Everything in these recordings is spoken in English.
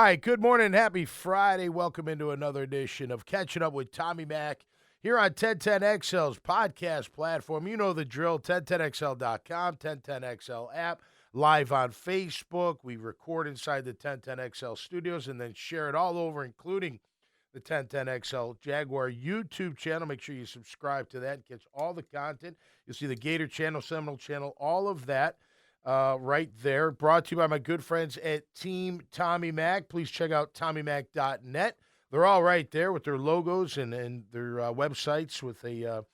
All right, good morning. Happy Friday. Welcome into another edition of Catching Up with Tommy Mac here on 1010XL's podcast platform. You know the drill, 1010XL.com, 1010XL app, live on Facebook. We record inside the 1010XL studios and then share it all over, including the 1010XL Jaguar YouTube channel. Make sure you subscribe to that. It gets all the content. You'll see the Gator channel, Seminole channel, all of that. Right there. Brought to you by my good friends at Team Tommy Mac. Please check out TommyMac.net. They're all right there with their logos and their websites with a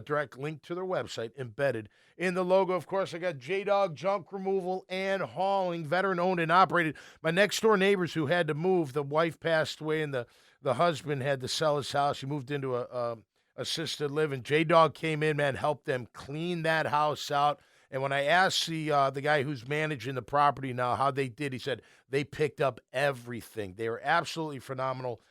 direct link to their website embedded in the logo. Of course, I got J-Dog Junk Removal and Hauling, veteran-owned and operated. My next-door neighbors who had to move, the wife passed away and the husband had to sell his house. He moved into a assisted living. J-Dog came in, man, helped them clean that house out. And when I asked the guy who's managing the property now how they did, he said they picked up everything. They were absolutely phenomenal.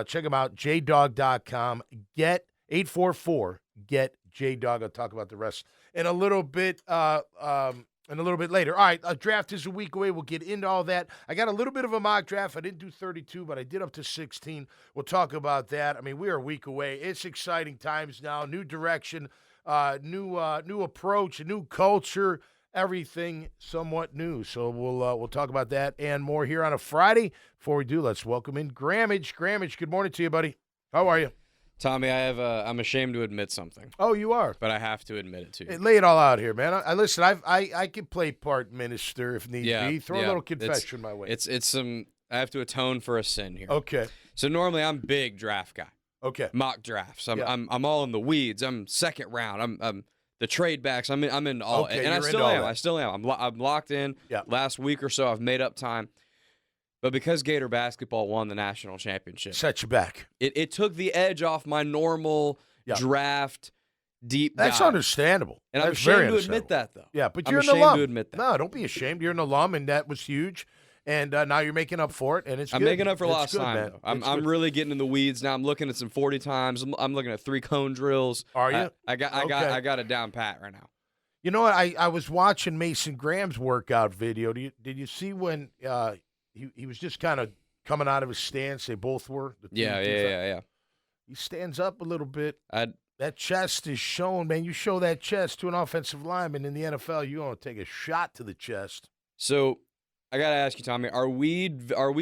Check them out, jdog.com. Get 844-GET-JDOG. I'll talk about the rest in a little bit later. All right, a draft is a week away. We'll get into all that. I got a little bit of a mock draft. I didn't do 32, but I did up to 16. We'll talk about that. I mean, we are a week away. It's exciting times now, new direction. New approach, a new culture, everything somewhat new. So we'll talk about that and more here on a Friday. Before we do, let's welcome in Grammage. Grammage, good morning to you, buddy. How are you? Tommy, I'm ashamed to admit something. Oh, you are? But I have to admit it to you. Hey, lay it all out here, man. I listen, I can play part minister if need be. Throw a little confession my way. It's some I have to atone for a sin here. Okay. So normally I'm big draft guy. Okay. Mock drafts. I'm all in the weeds. I'm second round. I'm the trade backs. I'm in all. Okay, and I you're still into all am. that. I still am. I'm locked in. Yeah. Last week or so I've made up time. But because Gator basketball won the national championship, Set you back. it took the edge off my normal draft deep dive. That's understandable. And That's I'm ashamed very to admit understandable. that, though. Yeah, but I'm you're an ashamed alum. to admit that. No, don't be ashamed. You're an alum, and that was huge. And now you're making up for it, and it's I'm good. making up for It's lost good, time, man. though. I'm It's good. really getting in the weeds now. I'm looking at some 40 times. I'm looking at 3-cone drills. Are you? I got it down pat right now. You know what? I was watching Mason Graham's workout video. Did you see when he was just kind of coming out of his stance? They both were. The Yeah. He stands up a little bit. I That chest is shown, man. You show that chest to an offensive lineman in the NFL, you're going to take a shot to the chest. So I got to ask you, Tommy, are we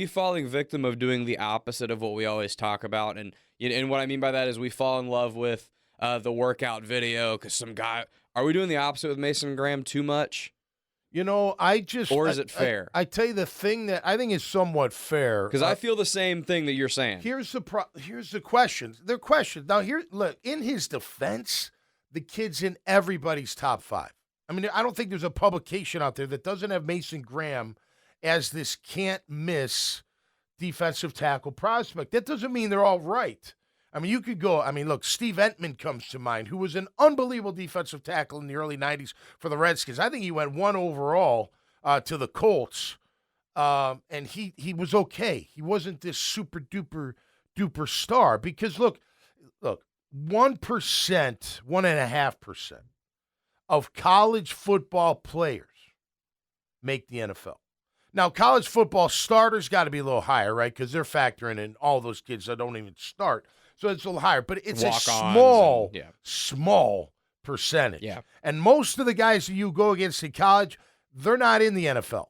falling victim of doing the opposite of what we always talk about? And what I mean by that is we fall in love with the workout video because some guy. Are we doing the opposite with Mason Graham too much? You know, Or is it fair? I tell you the thing that I think is somewhat fair. Because I feel the same thing that you're saying. Here's the questions. They're questions. Now, look, in his defense, the kid's in everybody's top 5. I mean, I don't think there's a publication out there that doesn't have Mason Graham as this can't-miss defensive tackle prospect. That doesn't mean they're all right. I mean, you could go, look, Steve Entman comes to mind, who was an unbelievable defensive tackle in the early 90s for the Redskins. I think he went 1 overall to the Colts, and he was okay. He wasn't this super-duper star because, look, 1%, 1.5% of college football players make the NFL. Now, college football starters got to be a little higher, right, because they're factoring in all those kids that don't even start. So it's a little higher, but it's Walk-ons a small percentage. Yeah. And most of the guys that you go against in college, they're not in the NFL.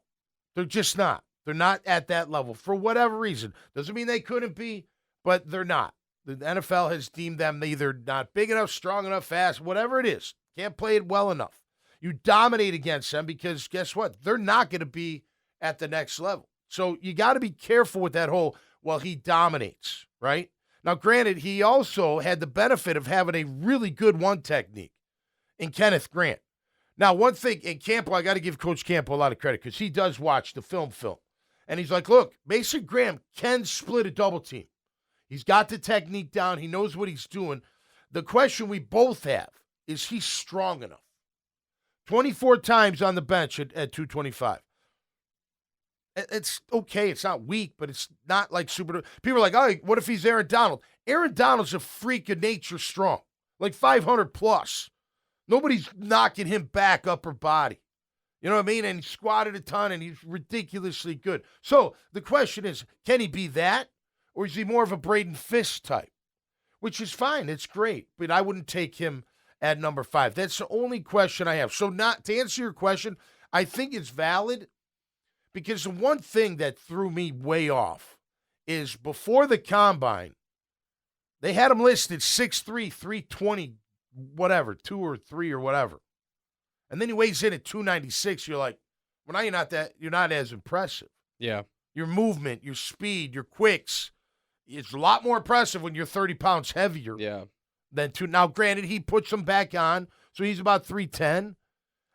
They're just not. They're not at that level for whatever reason. Doesn't mean they couldn't be, but they're not. The NFL has deemed them either not big enough, strong enough, fast, whatever it is. Can't play it well enough. You dominate against them because guess what? They're not going to be at the next level. So you got to be careful with that whole, well, he dominates, right? Now, granted, he also had the benefit of having a really good one technique in Kenneth Grant. Now, one thing, in Campbell, I got to give Coach Campbell a lot of credit because he does watch the film. And he's like, look, Mason Graham can split a double team. He's got the technique down. He knows what he's doing. The question we both have is he strong enough? 24 times on the bench at 225. It's okay. It's not weak, but it's not like super. People are like, oh, what if he's Aaron Donald? Aaron Donald's a freak of nature strong, like 500 plus. Nobody's knocking him back upper body. You know what I mean? And he squatted a ton, and he's ridiculously good. So the question is, can he be that? Or is he more of a Braden Fisk type? Which is fine. It's great. But I wouldn't take him at number 5. That's the only question I have. So not to answer your question, I think it's valid because the one thing that threw me way off is before the combine, they had him listed 6'3", 320, whatever, 2 or 3 or whatever. And then he weighs in at 296. You're like, well, now you're not as impressive. Yeah. Your movement, your speed, your quicks, it's a lot more impressive when you're 30 pounds heavier. Yeah. Than 2. Now, granted, he puts them back on, so he's about 310.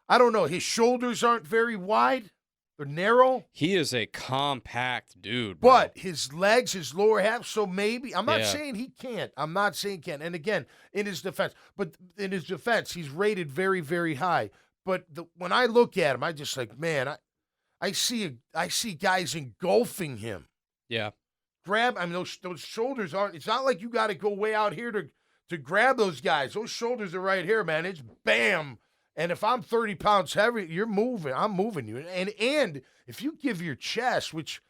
I don't know. His shoulders aren't very wide. They're narrow. He is a compact dude, bro. But his legs, his lower half, so maybe. I'm not Yeah. saying he can't. I'm not saying he can't. And again, in his defense, he's rated very, very high. But when I look at him, I just like, man, I see guys engulfing him. Yeah. Those shoulders aren't. It's not like you got to go way out here to grab those guys. Those shoulders are right here, man. It's bam. And if I'm 30 pounds heavy, you're moving. I'm moving you. And if you give your chest, which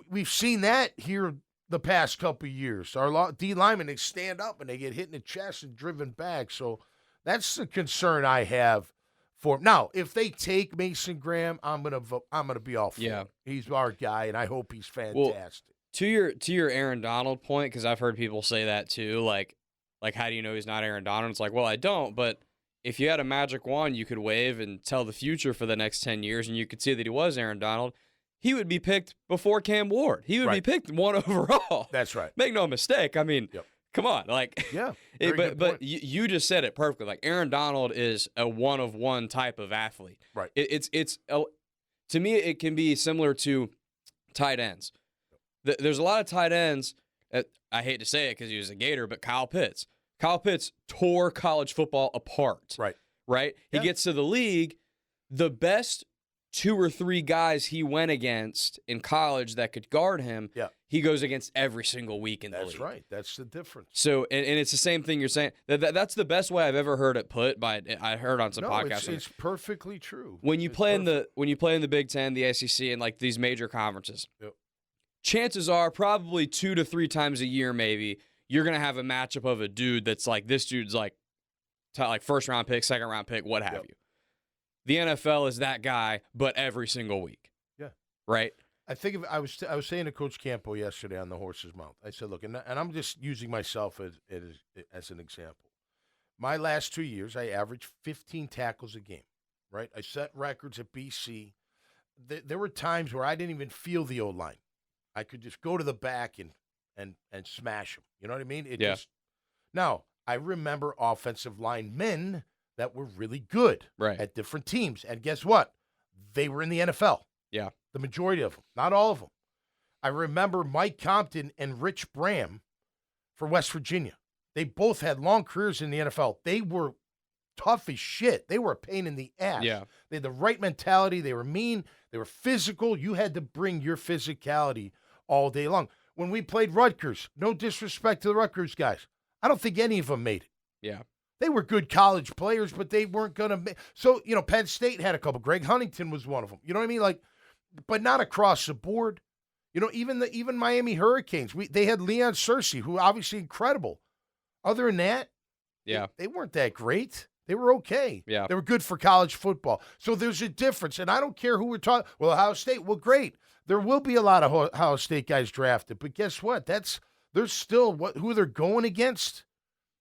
we've seen that here the past couple of years, our D linemen, they stand up and they get hit in the chest and driven back. So that's the concern I have for him. Now, if they take Mason Graham, I'm gonna be all for him. He's our guy, and I hope he's fantastic. Well, to your Aaron Donald point, because I've heard people say that too, like how do you know he's not Aaron Donald? It's like, well, I don't, but if you had a magic wand you could wave and tell the future for the next 10 years and you could see that he was Aaron Donald, he would be picked before Cam Ward. He would be picked 1 overall. That's right. Make no mistake. I mean, come on. Like, yeah. But you just said it perfectly. Like, Aaron Donald is a one-of-one type of athlete. Right. To me, it can be similar to tight ends. There's a lot of tight ends. I hate to say it because he was a Gator, but Kyle Pitts. Kyle Pitts tore college football apart. Right? He gets to the league. The best 2 or 3 guys he went against in college that could guard him, he goes against every single week in the league. That's right. That's the difference. So, and it's the same thing you're saying. That's the best way I've ever heard it put. I heard on some podcasts. It's perfectly true. When you play in the Big Ten, the SEC, and like these major conferences, chances are probably 2 to 3 times a year, maybe you're gonna have a matchup of a dude that's like, this dude's like first round pick, second round pick, what have you. The NFL is that guy, but every single week. Yeah. Right. I think I was saying to Coach Campo yesterday on the horse's mouth. I said, look, and I'm just using myself as an example. My last 2 years, I averaged 15 tackles a game. Right. I set records at BC. There were times where I didn't even feel the O-line. I could just go to the back and smash them. You know what I mean? Now, I remember offensive linemen that were really good at different teams. And guess what? They were in the NFL. Yeah. The majority of them. Not all of them. I remember Mike Compton and Rich Bram for West Virginia. They both had long careers in the NFL. They were tough as shit. They were a pain in the ass. Yeah. They had the right mentality. They were mean. They were physical. You had to bring your physicality all day long. When we played Rutgers, no disrespect to the Rutgers guys, I don't think any of them made it. Yeah. They were good college players, but they weren't going to make. So, Penn State had a couple. Greg Huntington was one of them. You know what I mean? Like, but not across the board. Even Miami Hurricanes, they had Leon Searcy, who obviously incredible. Other than that, they weren't that great. They were okay. Yeah. They were good for college football. So there's a difference. And I don't care who we're talking. Well, Ohio State, well, great. There will be a lot of Ohio State guys drafted. But guess what? There's still who they're going against.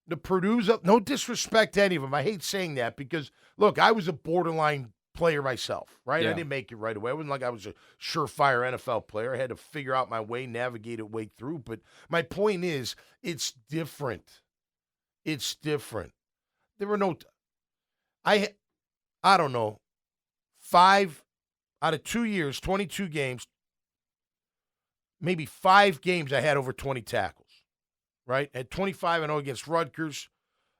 The Purdue's up. No disrespect to any of them. I hate saying that because, look, I was a borderline player myself, right? Yeah. I didn't make it right away. It wasn't like I was a surefire NFL player. I had to figure out my way, navigate it way through. But my point is, it's different. It's different. There were no I don't know, 5 out of 2 years, 22 games, maybe 5 games I had over 20 tackles. Right? At 25-0 against Rutgers.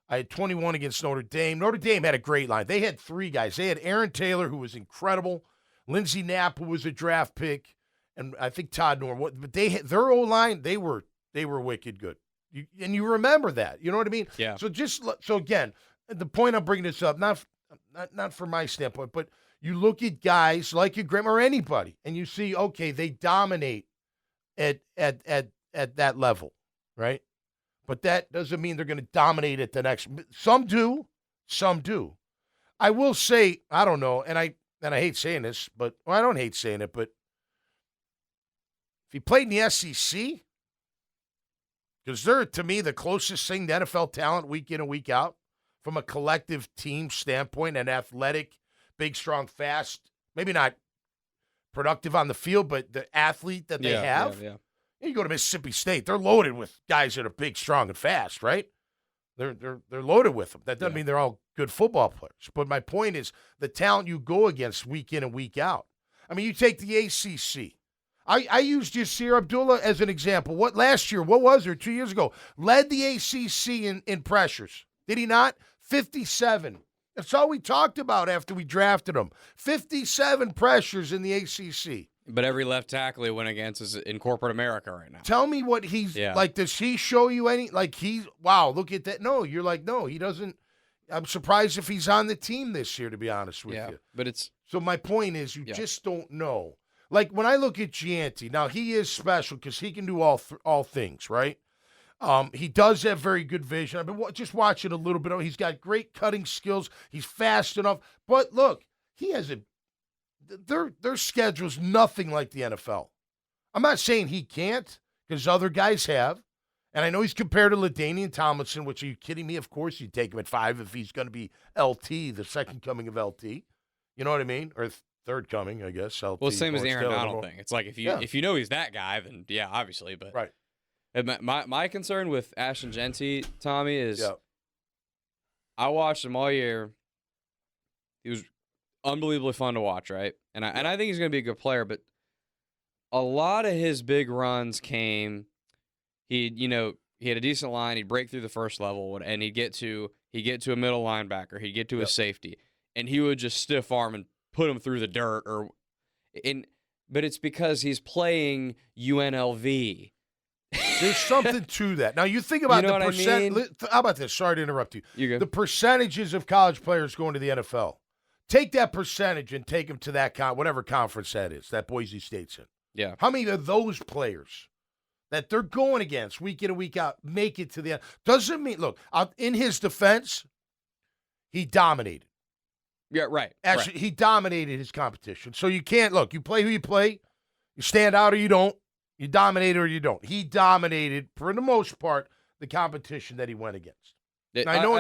I had 21 against Notre Dame. Notre Dame had a great line. They had 3 guys. They had Aaron Taylor, who was incredible, Lindsey Knapp, who was a draft pick, and I think Todd Norm. But their O-line, they were wicked good. And you remember that. You know what I mean? Yeah. So again, the point I'm bringing this up, not from my standpoint, but You look at guys like your grandma or anybody, and you see, okay, they dominate at that level, right? But that doesn't mean they're going to dominate at the next. Some do, some do. I will say, I don't know, and I hate saying this, but I don't hate saying it, but if he played in the SEC, because they're, to me, the closest thing to NFL talent week in and week out from a collective team standpoint, and athletic, big, strong, fast, maybe not productive on the field, but the athlete that they have. Yeah. You go to Mississippi State, they're loaded with guys that are big, strong, and fast, right? They're loaded with them. That doesn't mean they're all good football players. But my point is the talent you go against week in and week out. I mean, you take the ACC. I used Yasir Abdullah as an example. What last year? What was there 2 years ago? Led the ACC in pressures. Did he not? 57. That's all we talked about after we drafted him. 57 pressures in the ACC. But every left tackle he went against is in corporate America right now. Tell me what he's like. Does he show you any? Like wow, look at that. No, you're like, no, he doesn't. I'm surprised if he's on the team this year, to be honest with you. But it's. So my point is, you just don't know. Like when I look at Gianti, now he is special because he can do all things, right? He does have very good vision. I've been just watching a little bit of. He's got great cutting skills. He's fast enough. But look, he has their schedule's nothing like the NFL. I'm not saying he can't, because other guys have. And I know he's compared to LaDainian Tomlinson, which, are you kidding me? Of course you'd take him at 5 if he's going to be LT, the second coming of LT. You know what I mean? Or third coming, I guess. LT, well, same as the Aaron Donald thing. It's like if you know he's that guy, then obviously. But right. My concern with Ashton Genty, Tommy, is I watched him all year. He was unbelievably fun to watch, right? And I think he's going to be a good player, but a lot of his big runs came. He had a decent line. He'd break through the first level, and he'd get to a middle linebacker. He'd get to a safety, and he would just stiff arm and put him through the dirt. But it's because he's playing UNLV. There's something to that. Now, you think about the percent. I mean? How about this? Sorry to interrupt you. You're good. The percentages of college players going to the NFL. Take that percentage and take them to that whatever conference that is, that Boise State's in. Yeah. How many of those players that they're going against week in and week out make it to the end? Doesn't mean, look, in his defense, he dominated. Yeah, right. Actually, he dominated his competition. So you can't, look, you play who you play, you stand out or you don't, you dominate or you don't. He dominated, for the most part, the competition that he went against. I know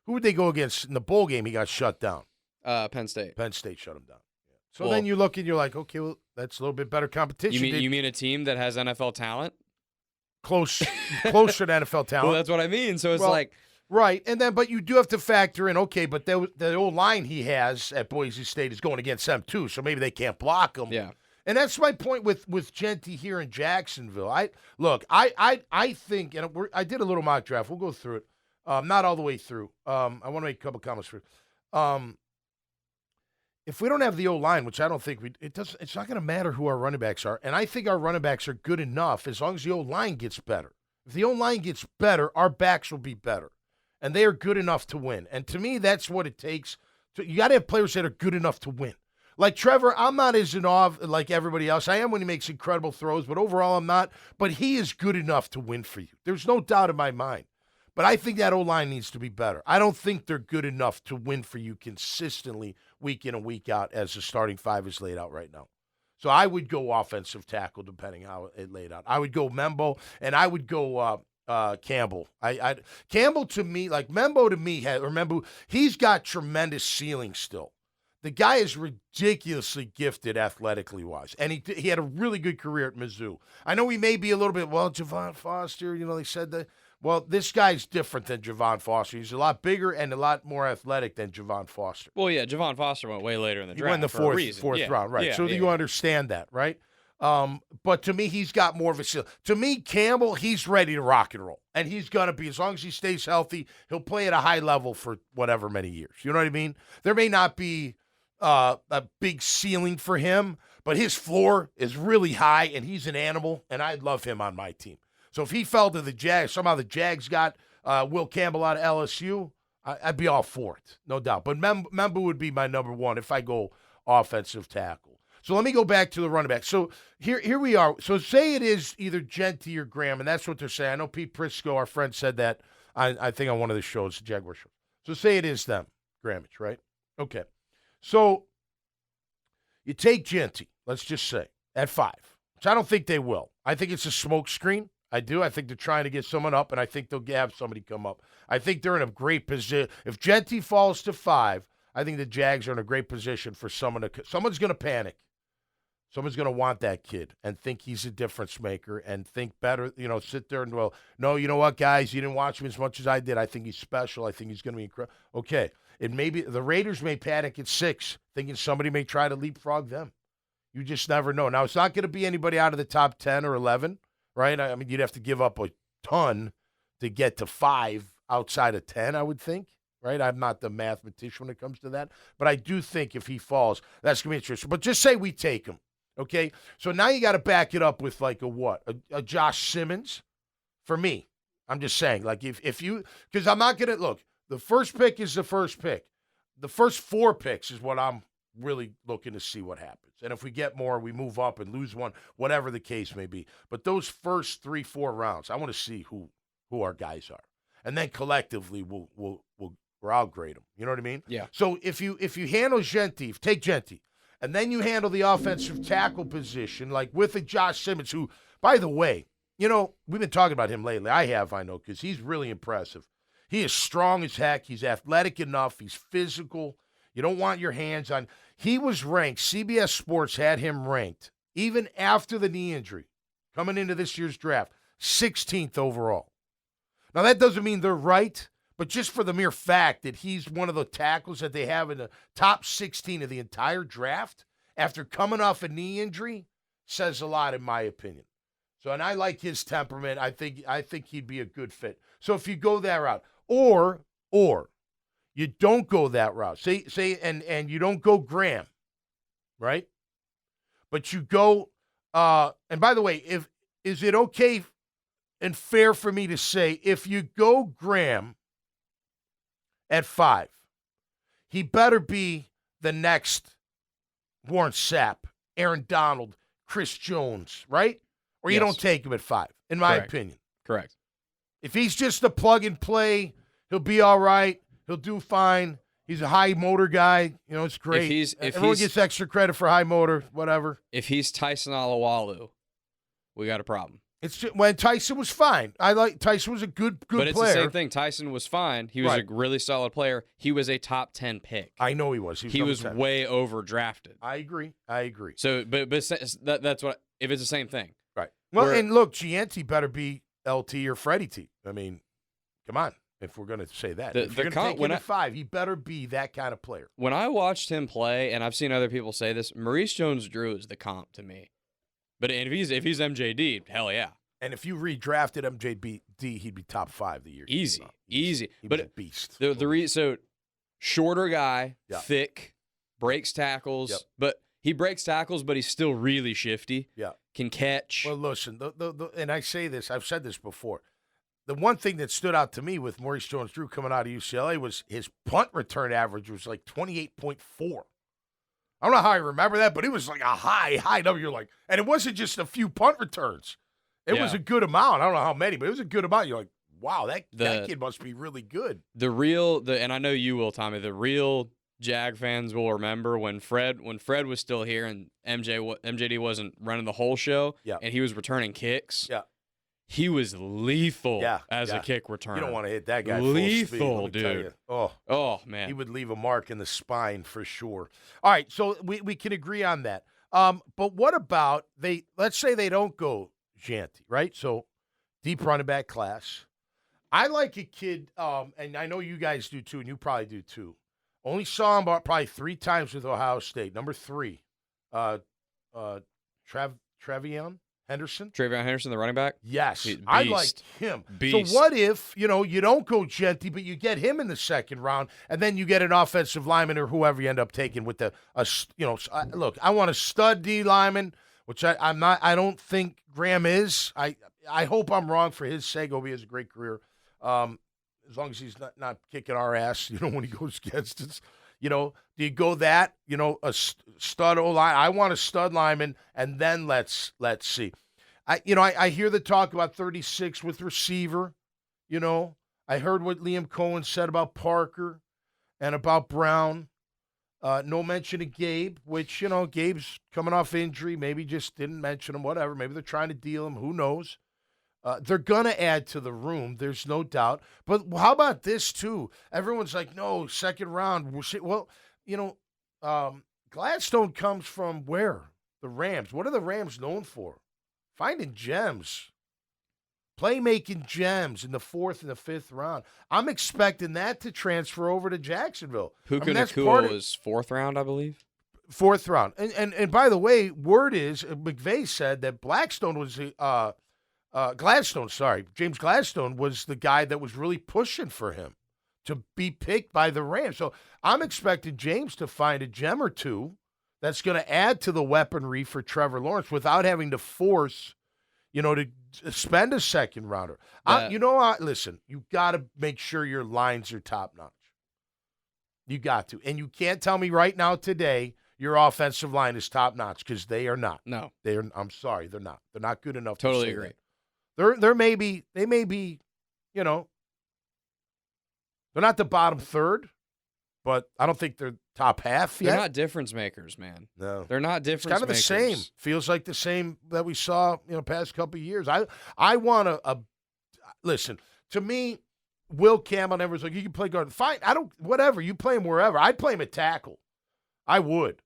who would they go against in the bowl game? He got shut down. Penn State. Penn State shut him down. Yeah. So then you look and you're like, okay, well, that's a little bit better competition. You mean a team that has NFL talent? Closer to NFL talent. Well, that's what I mean. So it's like. Right. And then, but you do have to factor in, okay, but the old line he has at Boise State is going against them too, so maybe they can't block him. Yeah. And that's my point with Genty here in Jacksonville. I think, and I did a little mock draft. We'll go through it. Not all the way through. I want to make a couple comments for it. If we don't have the O-line, which I don't think it's not going to matter who our running backs are. And I think our running backs are good enough as long as the O-line gets better. If the O-line gets better, our backs will be better. And they are good enough to win. And to me, that's what it takes. You got to have players that are good enough to win. Like Trevor, I'm not as in awe like everybody else. I am when he makes incredible throws, but overall I'm not. But he is good enough to win for you. There's no doubt in my mind. But I think that O-line needs to be better. I don't think they're good enough to win for you consistently week in and week out as the starting five is laid out right now. So I would go offensive tackle depending how it laid out. I would go Membo, and I would go Campbell. Campbell to me, like Membo to me, remember, he's got tremendous ceiling still. The guy is ridiculously gifted athletically wise, and he had a really good career at Mizzou. I know he may be a little bit, Javon Foster, they said that. Well, this guy's different than Javon Foster. He's a lot bigger and a lot more athletic than Javon Foster. Well, yeah, Javon Foster went way later in the draft. He went in the fourth round, right? So you understand that, right? But to me, he's got more of a skill. To me, Campbell, he's ready to rock and roll. And he's going to be, as long as he stays healthy, he'll play at a high level for whatever many years. You know what I mean? There may not be a big ceiling for him, but his floor is really high, and he's an animal, and I'd love him on my team. So if he fell to the Jags, somehow the Jags got Will Campbell out of LSU, I'd be all for it, no doubt. But Memba would be my number one if I go offensive tackle. So let me go back to the running back. So here we are. So say it is either Genty or Graham, and that's what they're saying. I know Pete Prisco, our friend, said that, I think on one of the shows, the Jaguar show. So say it is them, Grammage, right? Okay. So you take Genty, let's just say, at 5, which I don't think they will. I think it's a smoke screen. I do. I think they're trying to get someone up, and I think they'll have somebody come up. I think they're in a great position. If Genty falls to 5, I think the Jags are in a great position for someone's going to panic. Someone's going to want that kid and think he's a difference maker and think better, sit there and, well, no, you know what, guys, you didn't watch him as much as I did. I think he's special. I think he's going to be incredible. Okay, the Raiders may panic at 6, thinking somebody may try to leapfrog them. You just never know. Now, it's not going to be anybody out of the top 10 or 11, right? I mean, you'd have to give up a ton to get to 5 outside of 10, I would think. Right? I'm not the mathematician when it comes to that. But I do think if he falls, that's going to be interesting. But just say we take him. Okay, so now you got to back it up with like a Josh Simmons. For me, I'm just saying, like if you, because I'm not gonna look. The first pick is the first pick. The first 4 picks is what I'm really looking to see what happens. And if we get more, we move up and lose one, whatever the case may be. But those first 3-4 rounds, I want to see who our guys are, and then collectively we'll outgrade them. You know what I mean? Yeah. So if you handle Genty, take Genty. And then you handle the offensive tackle position, like with a Josh Simmons, who, by the way, we've been talking about him lately. I know, because he's really impressive. He is strong as heck. He's athletic enough. He's physical. You don't want your hands on. He was ranked. CBS Sports had him ranked, even after the knee injury, coming into this year's draft, 16th overall. Now, that doesn't mean they're right. But just for the mere fact that he's one of the tackles that they have in the top 16 of the entire draft after coming off a knee injury says a lot, in my opinion. So, and I like his temperament. I think he'd be a good fit. So if you go that route, or you don't go that route, say, and you don't go Graham, right? But you go, and by the way, is it okay and fair for me to say if you go Graham at 5, he better be the next Warren Sapp, Aaron Donald, Chris Jones, right? Or you don't take him at 5, in my opinion. Correct. If he's just a plug and play, he'll be all right. He'll do fine. He's a high motor guy. It's great. Everyone gets extra credit for high motor, whatever. If he's Tyson Alualu, we got a problem. It's just, when Tyson was fine. Tyson was a good player. But it's the same thing. Tyson was fine. He was a really solid player. He was a top 10 pick. I know he was. He was way overdrafted. I agree. So, but that's what, if it's the same thing. Right. Well, and look, Gianti better be LT or Freddie T. I mean, come on. If we're going to say that. If you're going to take him at 5, he better be that kind of player. When I watched him play, and I've seen other people say this, Maurice Jones-Drew is the comp to me. But if he's MJD, hell yeah. And if you redrafted MJD, he'd be top 5 the year. Easy. He'd but be a beast. So shorter guy, thick, breaks tackles, but he breaks tackles, but he's still really shifty. Yeah, can catch. Well, listen, and I say this, I've said this before. The one thing that stood out to me with Maurice Jones-Drew coming out of UCLA was his punt return average was like 28.4. I don't know how I remember that, but it was like a high number. You're like, and it wasn't just a few punt returns. It was a good amount. I don't know how many, but it was a good amount. You're like, wow, that kid must be really good. And I know you will, Tommy, the real Jag fans will remember when Fred was still here and MJD wasn't running the whole show, and he was returning kicks. Yeah. He was lethal as a kick returner. You don't want to hit that guy lethal, full speed, dude. Oh, man. He would leave a mark in the spine for sure. All right, so we can agree on that. But what about let's say they don't go Gianti, right? So deep running back class. I like a kid, and I know you guys do too, and you probably do too. Only saw him probably 3 times with Ohio State. Number 3, Travion Henderson. Travion Henderson, the running back? Yes. I like him. Beast. So what if, you don't go Genty, but you get him in the second round, and then you get an offensive lineman or whoever you end up taking with look, I want a stud D lineman, which I don't think Graham is. I hope I'm wrong for his sake. Hope he has a great career. as long as he's not kicking our ass, when he goes against us. Do you go that, a stud O-line? I want a stud lineman, and then let's see. I hear the talk about 36 with receiver. I heard what Liam Cohen said about Parker and about Brown. No mention of Gabe, which, Gabe's coming off injury. Maybe just didn't mention him, whatever. Maybe they're trying to deal him. Who knows? They're going to add to the room. There's no doubt. But how about this, too? Everyone's like, no, second round. Well, Gladstone comes from where? The Rams. What are the Rams known for? Finding gems. Playmaking gems in the 4th and the 5th round. I'm expecting that to transfer over to Jacksonville. Puka Nacua was 4th round, I believe. 4th round. And by the way, word is, McVay said that James Gladstone was the guy that was really pushing for him to be picked by the Rams. So I'm expecting James to find a gem or two that's going to add to the weaponry for Trevor Lawrence without having to force, to spend a second rounder. Listen, you got to make sure your lines are top notch. You got to. And you can't tell me right now today your offensive line is top notch, because they are not. No. I'm sorry, they're not. They're not good enough Totally to say agree. that. They may be, they're not the bottom third, but I don't think they're top half yet. They're not difference makers, man. No. They're not difference makers. It's kind of the same. Feels like the same that we saw, past couple of years. I want listen, to me, Will Campbell never was like, you can play guard. Fine, whatever. You play him wherever. I'd play him at tackle. I would.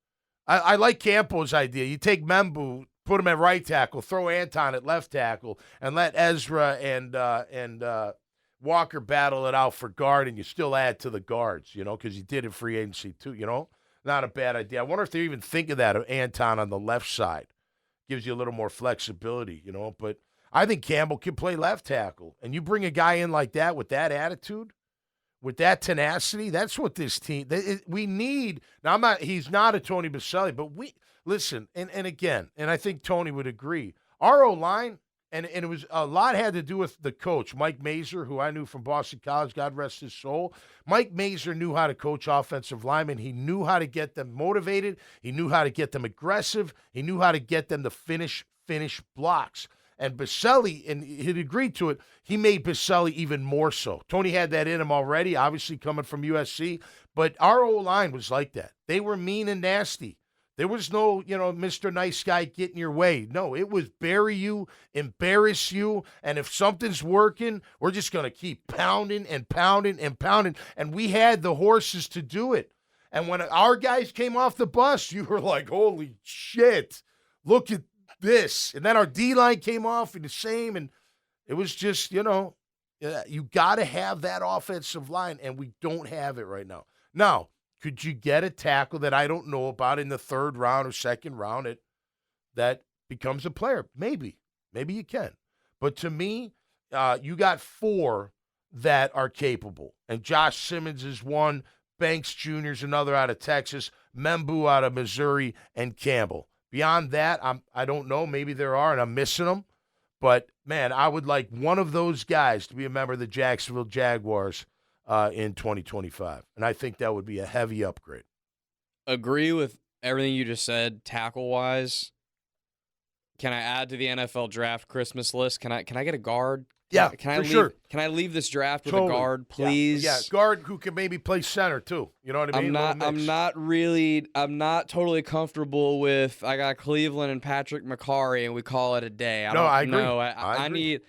I like Campbell's idea. You take Membu, put him at right tackle, throw Anton at left tackle, and let Ezra and Walker battle it out for guard, and you still add to the guards, because you did in free agency too, Not a bad idea. I wonder if they even think of that, of Anton on the left side. Gives you a little more flexibility, But I think Campbell can play left tackle. And you bring a guy in like that with that attitude, with that tenacity, that's what this team we need. Now, he's not a Tony Baselli, but listen, and again, and I think Tony would agree, our O-line, and it was a lot had to do with the coach, Mike Mazer, who I knew from Boston College, God rest his soul. Mike Mazer knew how to coach offensive linemen. He knew how to get them motivated. He knew how to get them aggressive. He knew how to get them to finish blocks. And Baselli, and he'd agreed to it, he made Baselli even more so. Tony had that in him already, obviously coming from USC, but our O-line was like that. They were mean and nasty. There was no, Mr. Nice Guy get in your way. No, it was bury you, embarrass you, and if something's working, we're just going to keep pounding and pounding and pounding, and we had the horses to do it. And when our guys came off the bus, you were like, holy shit, look at this. And then our D-line came off and the same, and it was just, you got to have that offensive line, and we don't have it right now. Now, could you get a tackle that I don't know about in the 3rd round or 2nd round that becomes a player? Maybe. Maybe you can. But to me, you got 4 that are capable. And Josh Simmons is one, Banks Jr. is another out of Texas, Membu out of Missouri, and Campbell. Beyond that, I don't know. Maybe there are, and I'm missing them. But, man, I would like one of those guys to be a member of the Jacksonville Jaguars in 2025. And I think that would be a heavy upgrade. Agree with everything you just said, tackle-wise. Can I add to the NFL draft Christmas list? Can I get a guard? Yeah, sure. Can I leave this draft with a guard, please? Yeah, guard who can maybe play center too. You know what I mean? I'm not totally comfortable with. I got Cleveland and Patrick McCarry, and we call it a day. I agree. No, I need.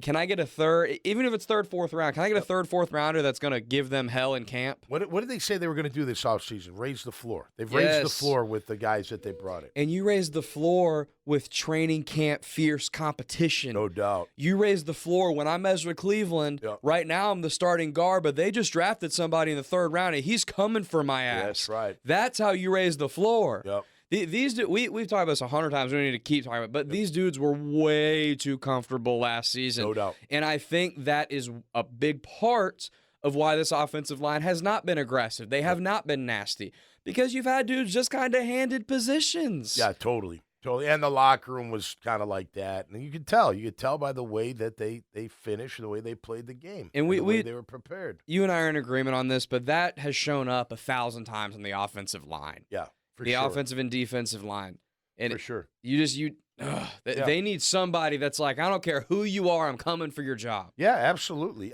Can I get a third, even if it's 3rd, 4th round? Can I get a 3rd, 4th rounder that's going to give them hell in camp? What did they say they were going to do this offseason? Raise the floor. They've raised the floor with the guys that they brought in. And you raised the floor with training camp fierce competition. No doubt. You raised the floor when I messed with Cleveland. Yep. Right now I'm the starting guard, but they just drafted somebody in the 3rd round, and he's coming for my ass. That's right. That's how you raise the floor. Yep. We've talked about this 100 times. We don't need to keep talking about it. But these dudes were way too comfortable last season. No doubt. And I think that is a big part of why this offensive line has not been aggressive. They have not been nasty. Because you've had dudes just kind of handed positions. Yeah, totally. Totally, and the locker room was kind of like that, and you could tell. You could tell by the way that they finished, the way they played the game, And the way they were prepared. you and I are in agreement on this, but that has shown up 1,000 times on the offensive line, Yeah, for the sure. offensive and defensive line, and For sure. they need somebody that's like, I don't care who you are, I'm coming for your job. Yeah, absolutely.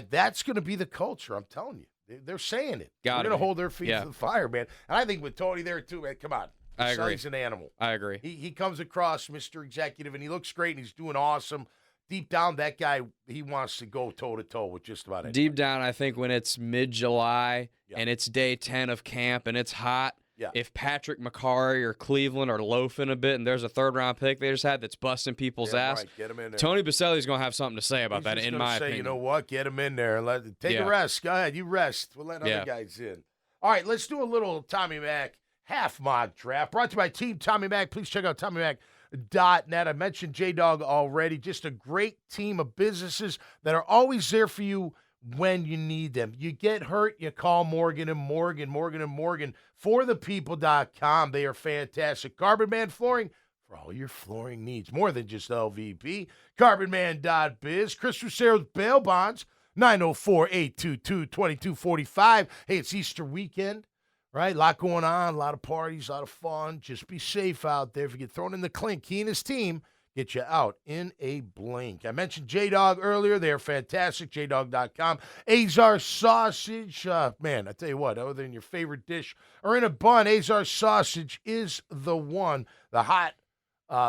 That's going to be the culture. I'm telling you, they're saying it. They're going to hold their feet to the fire, man. And I think with Tony there too, man. Come on. I agree. He's an animal. I agree. He comes across Mr. Executive, and he looks great, and he's doing awesome. Deep down, that guy, he wants to go toe-to-toe with just about anybody. Deep down, I think when it's mid-July and it's day 10 of camp and it's hot, if Patrick McCarry or Cleveland are loafing a bit and there's a third-round pick they just had that's busting people's ass, right. Get him in there. Tony Baselli's going to have something to say about that, in my opinion. You know what? Get him in there. Take a rest. Go ahead. You rest. We'll let other guys in. All right, let's do a little Tommy Mac half mock draft brought to you by Team Tommy Mac. Please check out TommyMac.net. I mentioned J-Dog already. Just a great team of businesses that are always there for you when you need them. You get hurt, you call Morgan & Morgan, Morgan & Morgan, forthepeople.com. They are fantastic. Carbon Man Flooring for all your flooring needs. More than just LVP. Carbonman.biz. Chris Rusero's Bail Bonds, 904-822-2245. Hey, it's Easter weekend. Right, a lot going on, a lot of parties, a lot of fun. Just be safe out there. If you get thrown in the clink, he and his team get you out in a blink. I mentioned J-Dog earlier. They're fantastic, jdog.com. Azar sausage. Man, I tell you what, other than your favorite dish or in a bun, Azar sausage is the one. The hot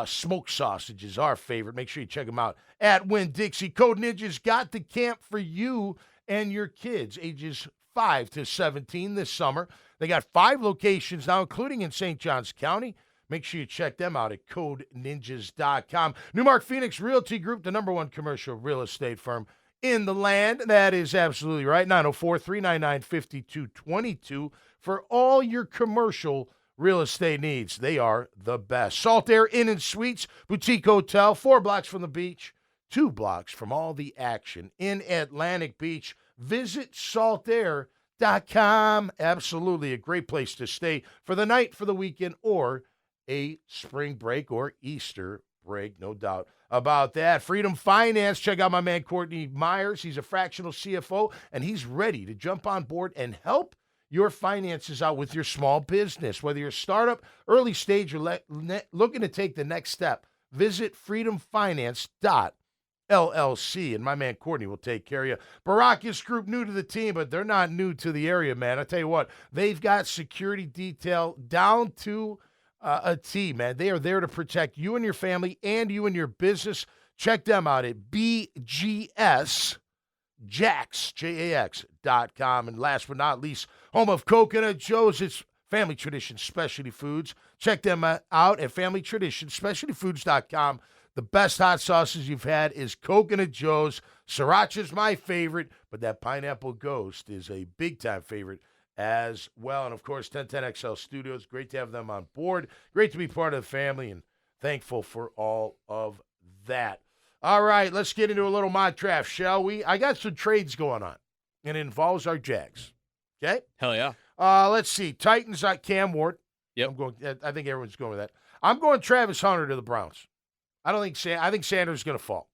smoked sausage is our favorite. Make sure you check them out at Winn-Dixie. Code Ninja's got the camp for you and your kids, ages 5 to 17 this summer. They got 5 locations now, including in St. Johns County. Make sure you check them out at CodeNinjas.com. Newmark Phoenix Realty Group, the #1 commercial real estate firm in the land. That is absolutely right. 904-399-5222 for all your commercial real estate needs. They are the best. Salt Air Inn and Suites, boutique hotel, 4 blocks from the beach, 2 blocks from all the action in Atlantic Beach. Visit saltair.com. Absolutely a great place to stay for the night, for the weekend, or a spring break or Easter break, no doubt about that. Freedom Finance, check out my man Courtney Myers. He's a fractional CFO, and he's ready to jump on board and help your finances out with your small business. Whether you're a startup, early stage, or looking to take the next step, visit freedomfinance.LLC, and my man Courtney will take care of you. Baracus Group, new to the team, but they're not new to the area, man. I tell you what, they've got security detail down to a T, man. They are there to protect you and your family and you and your business. Check them out at BGSJax.com. And last but not least, home of Coconut Joe's. It's Family Tradition Specialty Foods. Check them out at FamilyTraditionsSpecialtyFoods.com. The best hot sauces you've had is Coconut Joe's. Sriracha's my favorite, but that Pineapple Ghost is a big-time favorite as well. And, of course, 1010XL Studios. Great to have them on board. Great to be part of the family, and thankful for all of that. All right, let's get into a little mock draft, shall we? I got some trades going on, and it involves our Jags. Okay? Hell yeah. Let's see. Titans got Cam Ward. Yep. I think everyone's going with that. I'm going Travis Hunter to the Browns. I think Sanders is going to fall.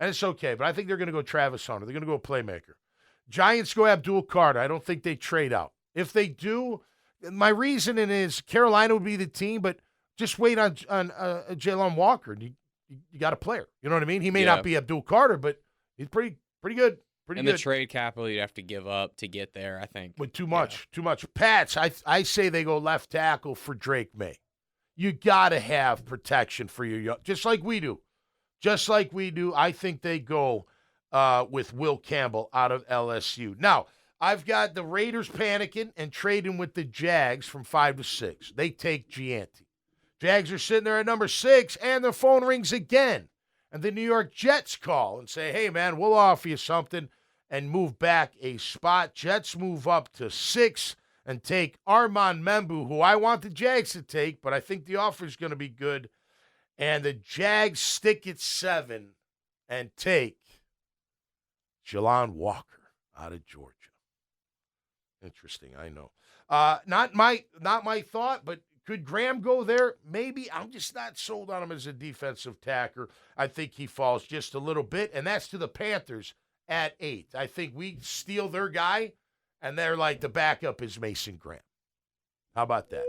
And it's okay, but I think they're going to go Travis Hunter. They're going to go playmaker. Giants go Abdul Carter. I don't think they trade out. If they do, my reasoning is Carolina would be the team, but just wait on Jalen Walker. You got a player. You know what I mean? He may not be Abdul Carter, but he's pretty good. The trade capital you'd have to give up to get there, I think. But too much. Pats, I say they go left tackle for Drake May. You got to have protection for your young, just like we do. I think they go with Will Campbell out of LSU. Now, I've got the Raiders panicking and trading with the Jags from 5 to 6. They take Gianti. Jags are sitting there at number 6, and the phone rings again. And the New York Jets call and say, hey, man, we'll offer you something, and move back a spot. Jets move up to 6 and take Armand Membu, who I want the Jags to take, but I think the offer is going to be good. And the Jags stick at 7 and take Jelon Walker out of Georgia. Interesting, I know. Not my thought, but Could Graham go there? Maybe. I'm just not sold on him as a defensive tackler. I think he falls just a little bit, and that's to the Panthers at 8. I think we steal their guy, and they're like the backup is Mason Graham. How about that?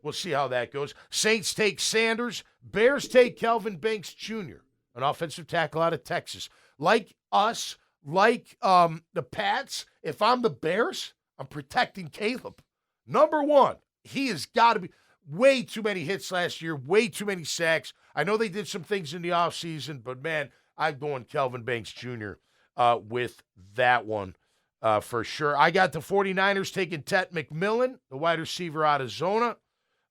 We'll see how that goes. Saints take Sanders. Bears take Kelvin Banks Jr., an offensive tackle out of Texas. Like us, like the Pats, if I'm the Bears, I'm protecting Caleb. Number one, he has got to be way too many hits last year, way too many sacks. I know they did some things in the offseason, but, man, I'm going Kelvin Banks Jr. With that one for sure. I got the 49ers taking Tet McMillan, the wide receiver out of Zona.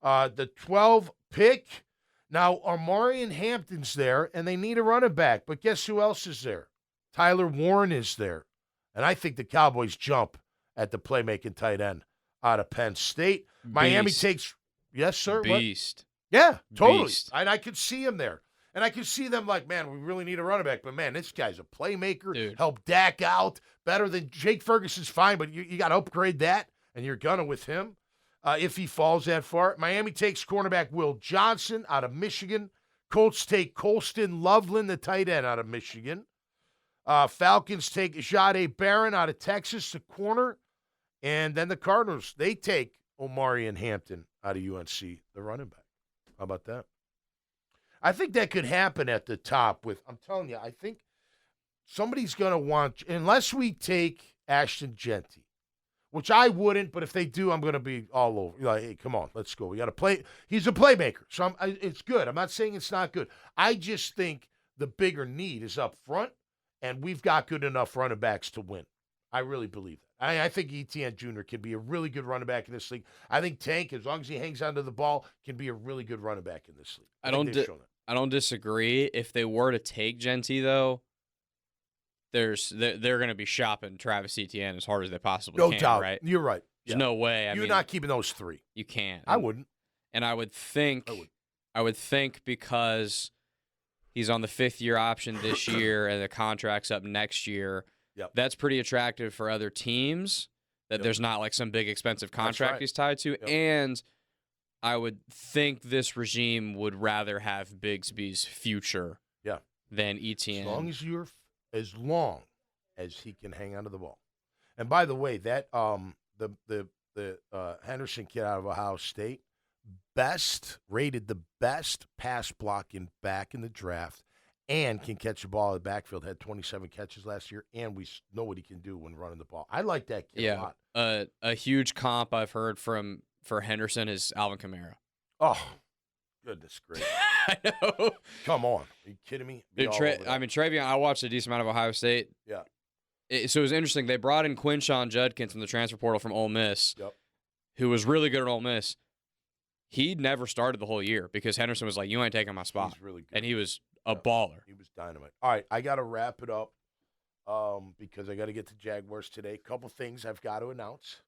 The 12 pick. Now, Amarian Hampton's there, and they need a running back. But guess who else is there? Tyler Warren is there. And I think the Cowboys jump at the playmaking tight end out of Penn State. Beast. Miami takes – yes, sir? Beast. What? Yeah, totally. Beast. And I could see him there. And I could see them like, man, we really need a running back. But, man, this guy's a playmaker. Dude. Help Dak out. Better than Jake Ferguson's fine, but you got to upgrade that, and you're going to with him. If he falls that far. Miami takes cornerback Will Johnson out of Michigan. Colts take Colston Loveland, the tight end out of Michigan. Falcons take Jahdae Barron out of Texas, the corner. And then the Cardinals, they take Omarion Hampton out of UNC, the running back. How about that? I think that could happen at the top with, I'm telling you, I think somebody's going to want, unless we take Ashton Genty, which I wouldn't, but if they do, I'm going to be all over. Like, hey, come on, let's go. We got to play. He's a playmaker, so it's good. I'm not saying it's not good. I just think the bigger need is up front, and we've got good enough running backs to win. I really believe that. I think Etienne Jr. can be a really good running back in this league. I think Tank, as long as he hangs onto the ball, can be a really good running back in this league. I don't disagree. If they were to take Genty, though, they're going to be shopping Travis Etienne as hard as they possibly can. No doubt. Right? You're right. There's no way. You're not keeping those three. You can't. I wouldn't. And I would think because he's on the 5th-year option this year and the contract's up next year, that's pretty attractive for other teams that there's not like some big expensive contract he's tied to. And I would think this regime would rather have Bigsby's future than Etienne. As long as he can hang onto the ball. And by the way, that the Henderson kid out of Ohio State, rated the best pass blocking back in the draft, and can catch the ball in the backfield. Had 27 catches last year, and we know what he can do when running the ball. I like that kid a lot. A huge comp I've heard for Henderson is Alvin Kamara. Oh, goodness gracious. I know. Come on. Are you kidding me? Dude, Travion, I watched a decent amount of Ohio State. Yeah. So it was interesting. They brought in Quinshon Judkins from the transfer portal from Ole Miss, who was really good at Ole Miss. He never started the whole year because Henderson was like, you ain't taking my spot. He's really good. And he was a baller. He was dynamite. All right, I got to wrap it up because I got to get to Jaguars today. Couple things I've got to announce.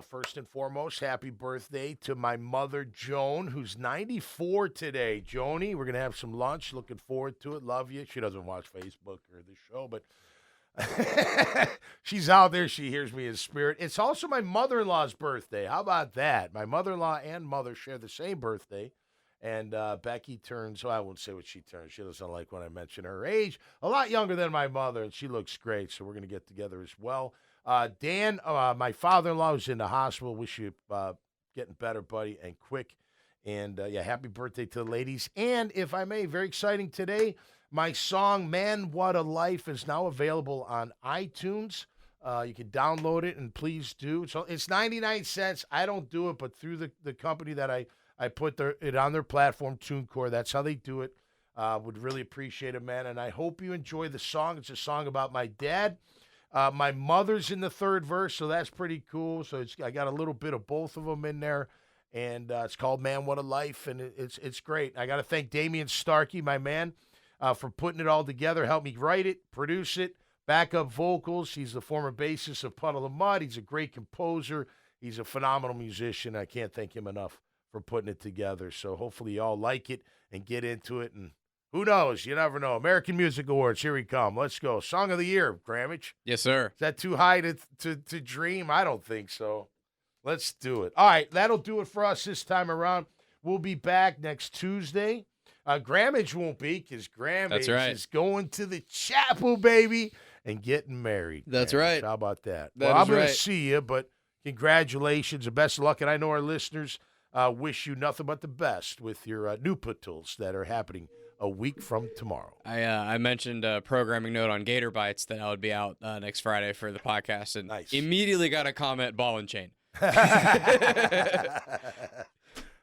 First and foremost, happy birthday to my mother, Joan, who's 94 today. Joni, we're going to have some lunch. Looking forward to it. Love you. She doesn't watch Facebook or the show, but she's out there. She hears me in spirit. It's also my mother-in-law's birthday. How about that? My mother-in-law and mother share the same birthday. And Becky turns, I won't say what she turns. She doesn't like when I mention her age. A lot younger than my mother, and she looks great, so we're going to get together as well. Dan, my father-in-law, is in the hospital. Wish you getting better, buddy, and quick. And, happy birthday to the ladies. And, if I may, very exciting today, my song, Man, What a Life, is now available on iTunes. You can download it, and please do. So it's 99 cents. I don't do it, but through the company that I put it on their platform, TuneCore. That's how they do it. Would really appreciate it, man. And I hope you enjoy the song. It's a song about my dad. My mother's in the third verse, so that's pretty cool. So I got a little bit of both of them in there, and it's called Man, What a Life, and it's great. I got to thank Damian Starkey, my man, for putting it all together, helped me write it, produce it, backup vocals. He's the former bassist of Puddle of Mud. He's a great composer. He's a phenomenal musician. I can't thank him enough for putting it together. So hopefully you all like it and get into it, and who knows? You never know. American Music Awards, here we come. Let's go. Song of the Year, Grammage. Yes, sir. Is that too high to dream? I don't think so. Let's do it. All right, that'll do it for us this time around. will be back next Tuesday. Grammage won't be because Grammage is going to the chapel, baby, and getting married. That's man. right. How about that? That I'm is going right. to see you, but congratulations and best of luck. And I know our listeners wish you nothing but the best with your new putils that are happening a week from tomorrow. I mentioned a programming note on Gator Bites that I would be out next Friday for the podcast, and immediately got a comment, ball and chain.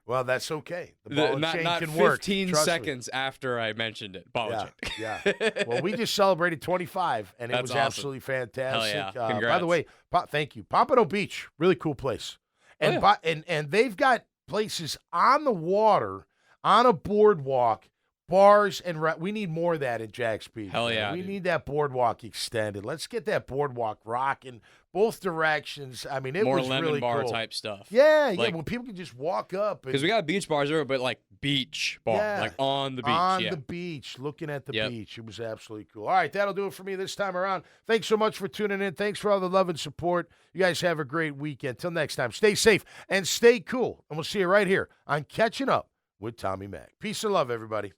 Well, that's okay. The ball and chain not can work. 15 seconds after I mentioned it. Ball and chain. Yeah. Well, we just celebrated 25, and it was awesome. absolutely fantastic. Hell yeah. Congrats. By the way, thank you. Pompano Beach, really cool place. And, and they've got places on the water, on a boardwalk, bars, and we need more of that at Jags Beach. Hell yeah. We need that boardwalk extended. Let's get that boardwalk rocking both directions. I mean, it more was lemon really bar cool. type stuff. Yeah, like, well, people can just walk up. Because we got beach bars everywhere, but like beach bar, like on the beach. On the beach, looking at the beach. It was absolutely cool. All right, that'll do it for me this time around. Thanks so much for tuning in. Thanks for all the love and support. You guys have a great weekend. Till next time, stay safe and stay cool. And we'll see you right here on Catching Up with Tommy Mack. Peace and love, everybody.